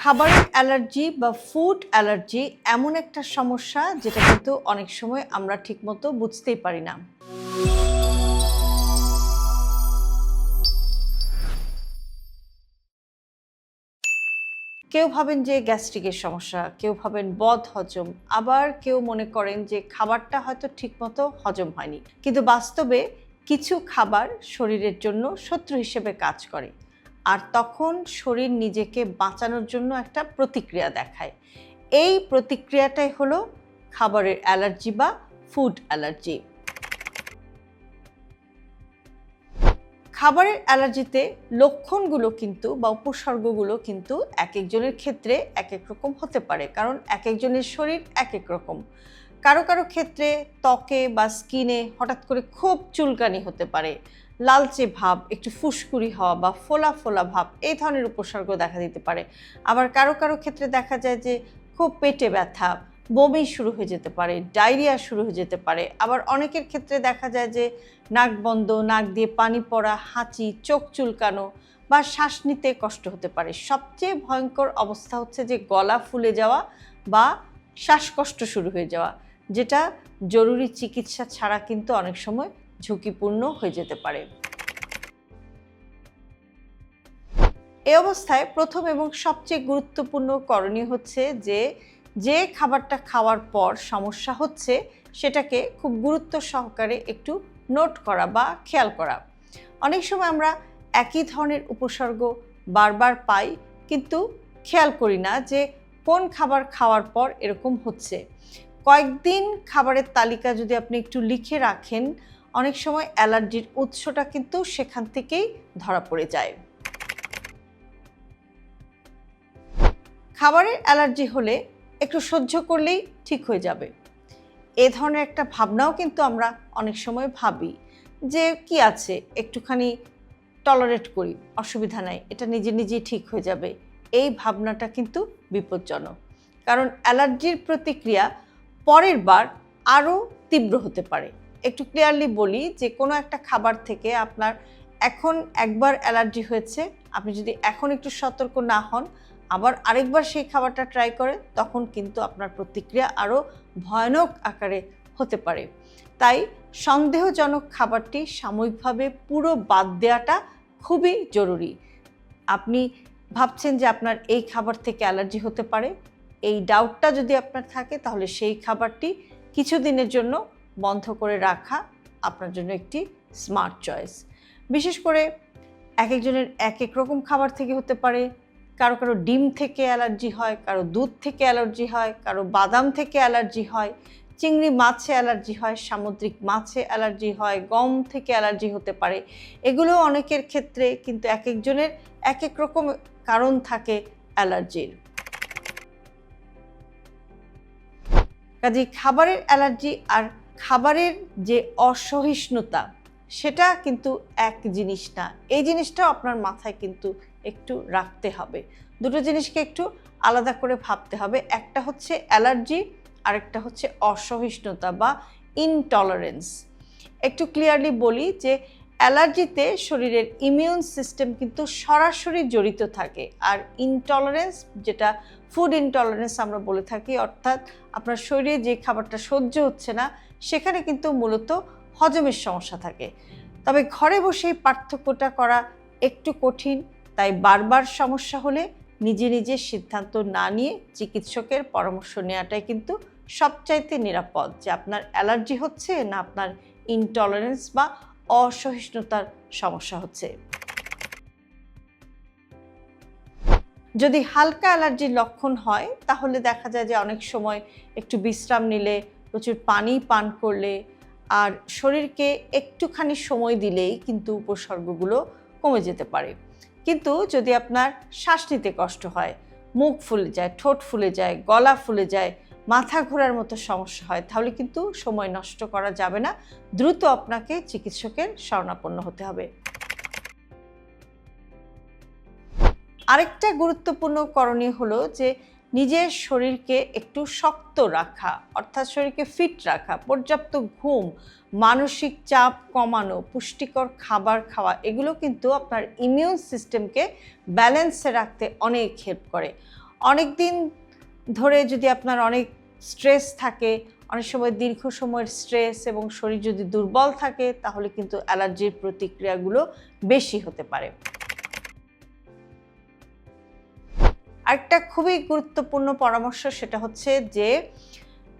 খাবারের অ্যালার্জি বা food allergy এমন একটা সমস্যা যেটা কিন্তু অনেক সময় আমরা ঠিকমতো বুঝতেই পারি না। কেউ ভাবেন যে গ্যাস্ট্রিকের সমস্যা, কেউ ভাবেন বদহজম, আবার কেউ মনে করেন যে খাবারটা হয়তো ঠিকমতো হজম হয়নি। কিন্তু বাস্তবে কিছু খাবার শরীরের জন্য শত্রু হিসেবে কাজ করে, আর তখন শরীর নিজেকে বাঁচানোর জন্য একটা প্রতিক্রিয়া দেখায়। এই প্রতিক্রিয়াটাই হলো খাবারের অ্যালার্জি বা ফুড অ্যালার্জি। খাবারের অ্যালার্জিতে লক্ষণগুলো কিন্তু বা উপসর্গগুলো কিন্তু এক একজনের ক্ষেত্রে এক এক রকম হতে পারে, কারণ এক একজনের শরীর এক এক রকম। কারো কারো ক্ষেত্রে ত্বকে বা স্কিনে হঠাৎ করে খুব চুলকানি হতে পারে, লালচে ভাব, একটু ফুসকুড়ি হওয়া বা ফোলা ফোলা ভাব, এই ধরনের উপসর্গ দেখা দিতে পারে। আবার কারো কারো ক্ষেত্রে দেখা যায় যে খুব পেটে ব্যথা, বমি শুরু হয়ে যেতে পারে, ডায়রিয়া শুরু হয়ে যেতে পারে। আবার অনেকের ক্ষেত্রে দেখা যায় যে নাক বন্ধ, নাক দিয়ে পানি পড়া, হাঁচি, চোখ চুলকানো বা শ্বাস নিতে কষ্ট হতে পারে। সবচেয়ে ভয়ঙ্কর অবস্থা হচ্ছে যে গলা ফুলে যাওয়া বা শ্বাসকষ্ট শুরু হয়ে যাওয়া, যেটা জরুরি চিকিৎসা ছাড়া কিন্তু অনেক সময় ঝুঁকিপূর্ণ হয়ে যেতে পারে। এই অবস্থায় প্রথম এবং সবচেয়ে গুরুত্বপূর্ণ করণীয় হচ্ছে যে খাবারটা খাওয়ার পর সমস্যা হচ্ছে সেটাকে খুব গুরুত্ব সহকারে একটু নোট করা বা খেয়াল করা। অনেক সময় আমরা একই ধরনের উপসর্গ বারবার পাই, কিন্তু খেয়াল করি না যে কোন খাবার খাওয়ার পর এরকম হচ্ছে। কয়েকদিন খাবারের তালিকা যদি আপনি একটু লিখে রাখেন, অনেক সময় অ্যালার্জির উৎসটা কিন্তু সেখান থেকেই ধরা পড়ে যায়। খাবারের অ্যালার্জি হলে একটু সহ্য করলেই ঠিক হয়ে যাবে, এ ধরনের একটা ভাবনাও কিন্তু আমরা অনেক সময় ভাবি যে কি আছে, একটুখানি টলারেট করি, অসুবিধা নাই, এটা নিজে নিজেই ঠিক হয়ে যাবে। এই ভাবনাটা কিন্তু বিপজ্জনক, কারণ অ্যালার্জির প্রতিক্রিয়া পরের বার আরও তীব্র হতে পারে। একটু ক্লিয়ারলি বলি যে কোনো একটা খাবার থেকে আপনার এখন একবার অ্যালার্জি হয়েছে, আপনি যদি এখন একটু সতর্ক না হন, আবার আরেকবার সেই খাবারটা ট্রাই করেন, তখন কিন্তু আপনার প্রতিক্রিয়া আরও ভয়ানক আকারে হতে পারে। তাই সন্দেহজনক খাবারটি সাময়িকভাবে পুরো বাদ দেওয়াটা খুবই জরুরি। আপনি ভাবছেন যে আপনার এই খাবার থেকে অ্যালার্জি হতে পারে, এই ডাউটটা যদি আপনার থাকে, তাহলে সেই খাবারটি কিছুদিনের জন্য বন্ধ করে রাখা আপনার জন্য একটি স্মার্ট চয়েস। বিশেষ করে এক একজনের এক এক রকম খাবার থেকে হতে পারে। কারো কারো ডিম থেকে অ্যালার্জি হয়, কারো দুধ থেকে অ্যালার্জি হয়, কারো বাদাম থেকে অ্যালার্জি হয়, চিংড়ি মাছে অ্যালার্জি হয়, সামুদ্রিক মাছে অ্যালার্জি হয়, গম থেকে অ্যালার্জি হতে পারে। এগুলো অনেকের ক্ষেত্রে কিন্তু এক একজনের এক এক রকম কারণ থাকে অ্যালার্জির। কাজেই খাবারের অ্যালার্জি আর খাবারের যে অসহিষ্ণুতা, সেটা কিন্তু এক জিনিস না। এই জিনিসটাও আপনার মাথায় কিন্তু একটু রাখতে হবে। দুটো জিনিসকে একটু আলাদা করে ভাবতে হবে। একটা হচ্ছে অ্যালার্জি, আরেকটা হচ্ছে অসহিষ্ণুতা বা ইনটলারেন্স। একটু ক্লিয়ারলি বলি যে অ্যালার্জিতে শরীরের ইমিউন সিস্টেম কিন্তু সরাসরি জড়িত থাকে, আর ইনটলারেন্স, যেটা ফুড ইনটলারেন্স আমরা বলে থাকি, অর্থাৎ আপনার শরীরে যে খাবারটা সহ্য হচ্ছে না, সেখানে কিন্তু মূলত হজমের সমস্যা থাকে। তবে ঘরে বসে পার্থক্যটা করা একটু কঠিন, তাই বারবার সমস্যা হলে নিজে নিজে সিদ্ধান্ত না নিয়ে চিকিৎসকের পরামর্শ নেওয়াটাই কিন্তু সবচাইতে নিরাপদ, যে আপনার অ্যালার্জি হচ্ছে না আপনার ইনটলারেন্স বা অসহিষ্ণুতার সমস্যা হচ্ছে। যদি হালকা অ্যালার্জির লক্ষণ হয়, তাহলে দেখা যায় যে অনেক সময় একটু বিশ্রাম নিলে, প্রচুর পানি পান করলে আর শরীরকে একটুখানি সময় দিলেই কিন্তু উপসর্গগুলো কমে যেতে পারে। কিন্তু যদি আপনার শ্বাস নিতে কষ্ট হয়, মুখ ফুলে যায়, ঠোঁট ফুলে যায়, গলা ফুলে যায়, মাথা ঘোরার মতো সমস্যা হয়, তাহলে কিন্তু সময় নষ্ট করা যাবে না, দ্রুত আপনাকে চিকিৎসকের শরণাপন্ন হতে হবে। আরেকটা গুরুত্বপূর্ণ করণীয় হলো যে নিজের শরীরকে একটু শক্ত রাখা, অর্থাৎ শরীরকে ফিট রাখা, পর্যাপ্ত ঘুম, মানসিক চাপ কমানো, পুষ্টিকর খাবার খাওয়া, এগুলো কিন্তু আপনার ইমিউন সিস্টেমকে ব্যালেন্সে রাখতে অনেক হেল্প করে। অনেক দিন ধরে যদি আপনার অনেক স্ট্রেস থাকে, অনেক সময় দীর্ঘ সময়ের স্ট্রেস এবং শরীর যদি দুর্বল থাকে, তাহলে কিন্তু অ্যালার্জির প্রতিক্রিয়াগুলো বেশি হতে পারে। আরেকটা খুবই গুরুত্বপূর্ণ পরামর্শ, সেটা হচ্ছে যে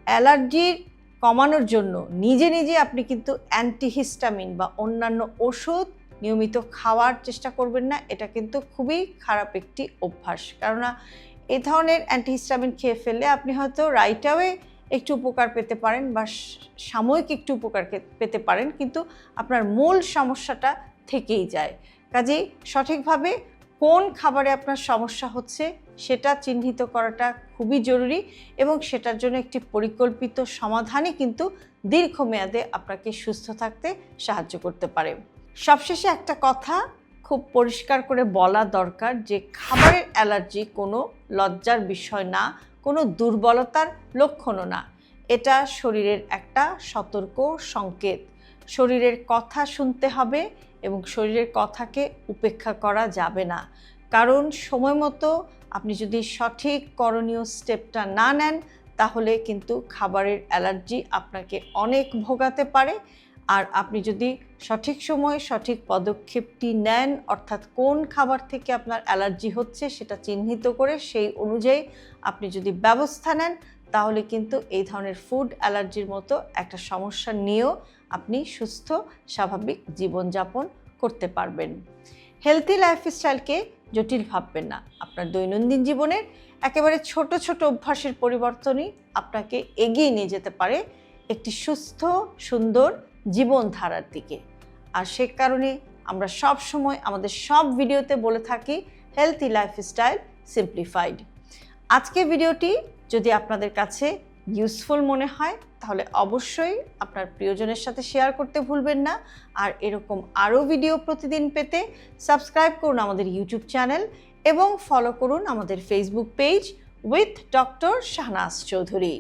অ্যালার্জির কমানোর জন্য নিজে নিজে আপনি কিন্তু অ্যান্টিহিস্টামিন বা অন্যান্য ওষুধ নিয়মিত খাওয়ার চেষ্টা করবেন না। এটা কিন্তু খুবই খারাপ একটি অভ্যাস, কেননা এ ধরনের অ্যান্টিহিস্টামিন খেয়ে ফেললে আপনি হয়তো রাইট অ্যাওয়ে একটু উপকার পেতে পারেন বা সাময়িক একটু উপকার পেতে পারেন, কিন্তু আপনার মূল সমস্যাটা থেকেই যায়। কাজেই সঠিকভাবে কোন খাবারে আপনার সমস্যা হচ্ছে সেটা চিহ্নিত করাটা খুবই জরুরি, এবং সেটার জন্য একটি পরিকল্পিত সমাধানই কিন্তু দীর্ঘমেয়াদে আপনাকে সুস্থ থাকতে সাহায্য করতে পারে। সবশেষে একটা কথা খুব পরিষ্কার করে বলা দরকার যে খাবারের অ্যালার্জি কোনো লজ্জার বিষয় না, কোনো দুর্বলতার লক্ষণও না। এটা শরীরের একটা সতর্ক সংকেত। শরীরের কথা শুনতে হবে এবং শরীরের কথাকে উপেক্ষা করা যাবে না, কারণ সময় মতো আপনি যদি সঠিক করণীয় স্টেপটা না নেন, তাহলে কিন্তু খাবারের অ্যালার্জি আপনাকে অনেক ভোগাতে পারে। আর আপনি যদি সঠিক সময়ে সঠিক পদক্ষেপটি নেন, অর্থাৎ কোন খাবার থেকে আপনার অ্যালার্জি হচ্ছে সেটা চিহ্নিত করে সেই অনুযায়ী আপনি যদি ব্যবস্থা নেন, তাহলে কিন্তু এই ধরনের ফুড অ্যালার্জির মতো একটা সমস্যা নিয়েও আপনি সুস্থ স্বাভাবিক জীবনযাপন করতে পারবেন। হেলথি লাইফস্টাইলকে জটিল ভাববেন না। আপনার দৈনন্দিন জীবনের একেবারে ছোট ছোট অভ্যাসের পরিবর্তনই আপনাকে এগিয়ে নিয়ে যেতে পারে একটি সুস্থ সুন্দর জীবনধারার দিকে। আর সে কারণে আমরা সব সময় আমাদের সব ভিডিওতে বলে থাকি হেলথি লাইফস্টাইল সিম্পলিফাইড। আজকের ভিডিওটি যদি আপনাদের কাছে ইউজফুল মনে হয়, তাহলে অবশ্যই আপনার প্রিয়জনের সাথে শেয়ার করতে ভুলবেন না। আর এরকম আরও ভিডিও প্রতিদিন পেতে সাবস্ক্রাইব করুন আমাদের ইউটিউব চ্যানেল এবং ফলো করুন আমাদের Facebook page with doctor Shahnaz Chowdhury.